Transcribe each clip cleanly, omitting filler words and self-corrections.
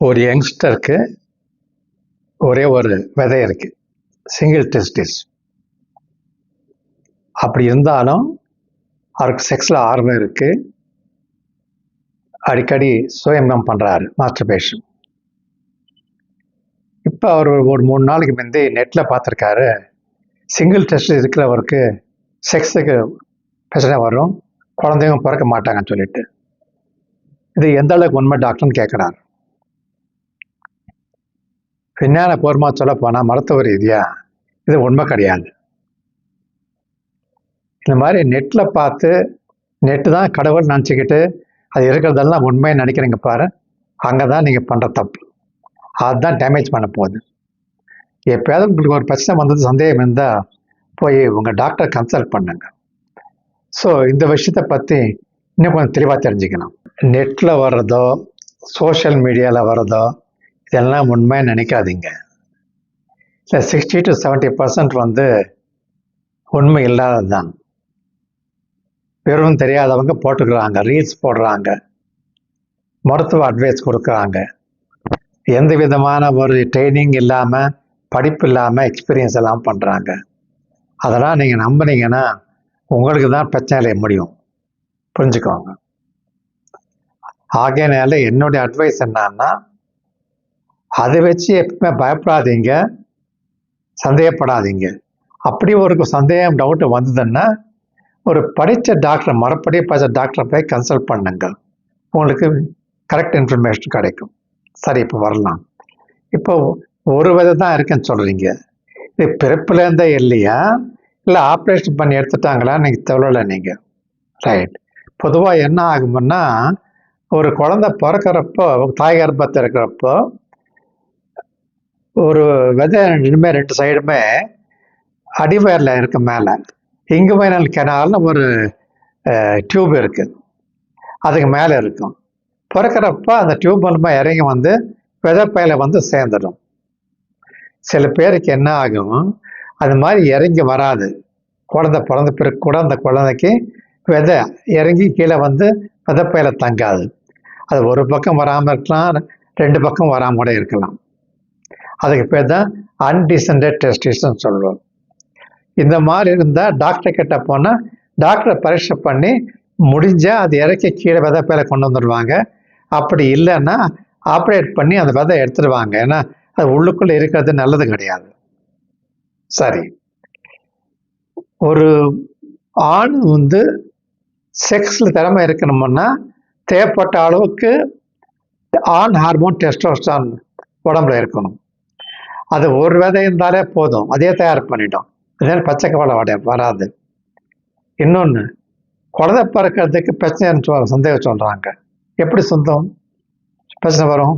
ஒரு யங்ஸ்டருக்கு ஒரே ஒரு விதை இருக்கு, சிங்கிள் டெஸ்டிஸ். அப்படி இருந்தாலும் அவருக்கு செக்ஸில் ஆர்வம் இருக்கு, அடிக்கடி சுயம்பம் பண்ணுறாரு, மாஸ்டர்பேஷன். இப்போ அவர் ஒரு 3 நாளைக்கு முந்தி நெட்டில் பார்த்துருக்காரு, சிங்கிள் டெஸ்ட் இருக்கிறவருக்கு செக்ஸுக்கு பிரச்சனை வரும், குழந்தைங்க பிறக்க மாட்டாங்கன்னு சொல்லிட்டு. இது எந்த அளவுக்கு உண்மை டாக்டர்னு கேட்குறாரு. விஞ்ஞான பூர்வமாக சொல்ல போனால் மருத்துவ ரீதியாக இது உண்மை கிடையாது. இந்த மாதிரி நெட்டில் பார்த்து நெட்டு தான் கடவுள் நினச்சிக்கிட்டு அது இருக்கிறதெல்லாம் உண்மையை நினைக்கிறீங்க பாரு, அங்கே தான் நீங்கள் பண்ணுற தப்பு. அதுதான் டேமேஜ் பண்ண போகுது. எப்போயாவது உங்களுக்கு ஒரு பிரச்சனை வந்தது, சந்தேகம் இருந்தால் போய் உங்கள் டாக்டரை கன்சல்ட் பண்ணுங்க. ஸோ இந்த விஷயத்தை பற்றி இன்னும் கொஞ்சம் தெளிவாக தெரிஞ்சுக்கணும். நெட்டில் வர்றதோ சோஷியல் மீடியாவில் வர்றதோ இதெல்லாம் உண்மையை நினைக்காதீங்க. இல்லை 60 to 70% வந்து உண்மை இல்லாதது தான். வெறும் தெரியாதவங்க போட்டுக்கிறாங்க, ரீல்ஸ் போடுறாங்க, மருத்துவ அட்வைஸ் கொடுக்குறாங்க. எந்த விதமான ஒரு ட்ரைனிங் இல்லாமல், படிப்பு இல்லாமல், எக்ஸ்பீரியன்ஸ் எல்லாம் பண்ணுறாங்க. அதெல்லாம் நீங்கள் நம்புனீங்கன்னா உங்களுக்கு தான் பிரச்சனையில முடியும், புரிஞ்சுக்கோங்க. ஆகையினால என்னுடைய அட்வைஸ் என்னன்னா, அதை வச்சு எப்பவுமே பயப்படாதீங்க, சந்தேகப்படாதீங்க. அப்படி ஒரு சந்தேகம் டவுட் வந்ததுன்னா ஒரு படித்த டாக்டர், மறுபடி படித்த டாக்டரை போய் கன்சல்ட் பண்ணுங்க, உங்களுக்கு கரெக்ட் இன்ஃபர்மேஷன் கிடைக்கும். சரி, இப்போ வரலாம். இப்போ ஒரு விதை தான் இருக்குன்னு சொல்கிறீங்க, இது பிறப்புலேருந்தே இல்லையா, இல்லை ஆப்ரேஷன் பண்ணி எடுத்துட்டாங்களா, நீங்கள் சொல்லலை நீங்கள். ரைட். பொதுவாக என்ன ஆகும்னா, ஒரு குழந்தை பிறக்கிறப்போ, தாய் கர்ப்பத்தில் இருக்கிறப்போ ஒரு விதை இனிமேல் 2 சைடுமே அடிவயரில் இருக்கு, மேலே இங்குவைனல் கெனால்னு ஒரு டியூப் இருக்குது, அதுக்கு மேலே இருக்கும். பிறக்கிறப்ப அந்த டியூப் மூலமாக இறங்கி வந்து விதைப்பையில வந்து சேர்ந்துடும். சில பேருக்கு என்ன ஆகும், அது மாதிரி இறங்கி வராது. குழந்தை பிறந்த பிறகு கூட அந்த குழந்தைக்கு விதை இறங்கி கீழே வந்து விதைப்பையில தங்காது. அது ஒரு பக்கம் வராமல் இருக்கலாம், 2 பக்கம் வராமல் கூட இருக்கலாம். அதுக்கு பேர் தான் அன்டிசெண்டட் டெஸ்டிஸ்ன்னு சொல்லுவோம். இந்த மாதிரி இருந்தால் டாக்டர் கிட்ட போனால் டாக்டரை பரீட்சை பண்ணி முடிஞ்சால் அது இறக்கி கீழே விதைப்பையில கொண்டு வந்துடுவாங்க. அப்படி இல்லைன்னா ஆப்ரேட் பண்ணி அந்த விதை எடுத்துடுவாங்க. ஏன்னா அது உள்ளுக்குள்ளே இருக்கிறது நல்லது கிடையாது. சரி, ஒரு ஆண் வந்து செக்ஸில் திறமை இருக்கணும்னா தேவைப்பட்ட அளவுக்கு ஆண் ஹார்மோன் டெஸ்டோஸ்டரான் உடம்புல இருக்கணும். அது ஒரு விதை இருந்தாலே போதும், அதே தயார் பண்ணிட்டோம். அதனால பச்சை கவலை வராது. இன்னொன்று, குழந்தை பிறக்கிறதுக்கு பிரச்சனை சந்தேகம் சொல்கிறாங்க. எப்படி சொந்தம் பிரச்சனை வரும்,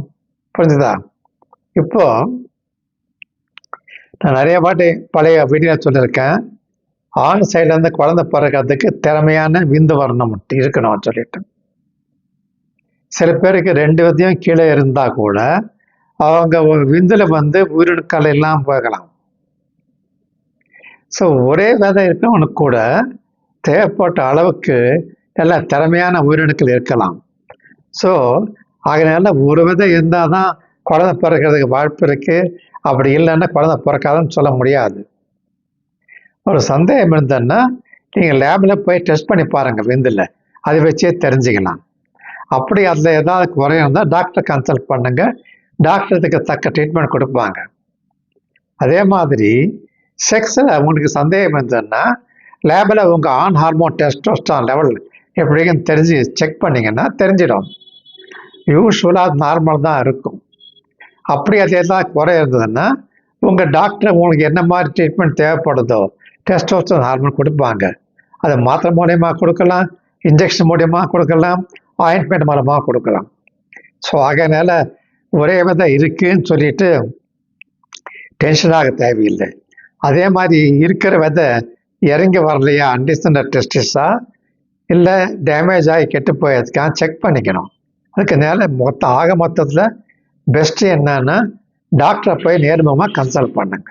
புரிஞ்சுதா? இப்போ நான் நிறைய வாட்டி பழைய வீடியோ சொல்லியிருக்கேன், ஆண் சைட்லேருந்து குழந்தை பிறக்கிறதுக்கு திறமையான விந்து வரணும் இருக்கணும் சொல்லிட்டு. சில பேருக்கு 2 விதையும் கீழே இருந்தால் கூட அவங்க விந்துல வந்து உயிரணுக்கள் எல்லாம் போகலாம். ஸோ ஒரே விதை இருக்கவனுக்கு கூட தேவைப்பட்ட அளவுக்கு எல்லாம் திறமையான உயிரணுக்கள் இருக்கலாம். ஸோ அதனால ஒரு விதை இருந்தால் தான் குழந்தை பிறக்கிறதுக்கு வாய்ப்பு இருக்குது, அப்படி இல்லைன்னா குழந்தை பிறக்காதுன்னு சொல்ல முடியாது. ஒரு சந்தேகம் இருந்ததுன்னா நீங்கள் லேபில் போய் டெஸ்ட் பண்ணி பாருங்கள், விந்தில் அதை வச்சே தெரிஞ்சுக்கலாம். அப்படி அதில் ஏதாவது குறையும் இருந்தால் டாக்டரை கன்சல்ட் பண்ணுங்க, டாக்டருக்கு தக்க ட்ரீட்மெண்ட் கொடுப்பாங்க. அதே மாதிரி செக்ஸில் உங்களுக்கு சந்தேகம் இருந்ததுன்னா லேபில் உங்கள் ஆண் ஹார்மோன் டெஸ்டோஸ்டரான் லெவல் எப்படின்னு தெரிஞ்சு செக் பண்ணிங்கன்னா தெரிஞ்சிடும். யூஸ்வலாக அது நார்மல் தான் இருக்கும். அப்படி அது ஏதாவது குறை இருந்ததுன்னா உங்கள் டாக்டர் உங்களுக்கு என்ன மாதிரி ட்ரீட்மெண்ட் தேவைப்படுதோ டெஸ்டோஸ்டரான் ஹார்மோன் கொடுப்பாங்க. அது மாத்திரை மூலியமாக கொடுக்கலாம், இன்ஜெக்ஷன் மூலியமாக கொடுக்கலாம், ஆயின்மெண்ட் மூலமாக கொடுக்கலாம். ஸோ அதனால ஒரே விதை இருக்குன்னு சொல்லிட்டு டென்ஷனாக தேவையில்லை. அதே மாதிரி இருக்கிற விதை இறங்கி வரலையா, அன்டிசெண்டட் டெஸ்டிஸா இல்லை டேமேஜ் ஆகி கெட்டு போயதுக்காக செக் பண்ணிக்கணும். அதுக்கு மொத்தத்தில் பெஸ்ட்டு என்னன்னா டாக்டரை போய் நேர்முகமாக கன்சல்ட் பண்ணுங்க.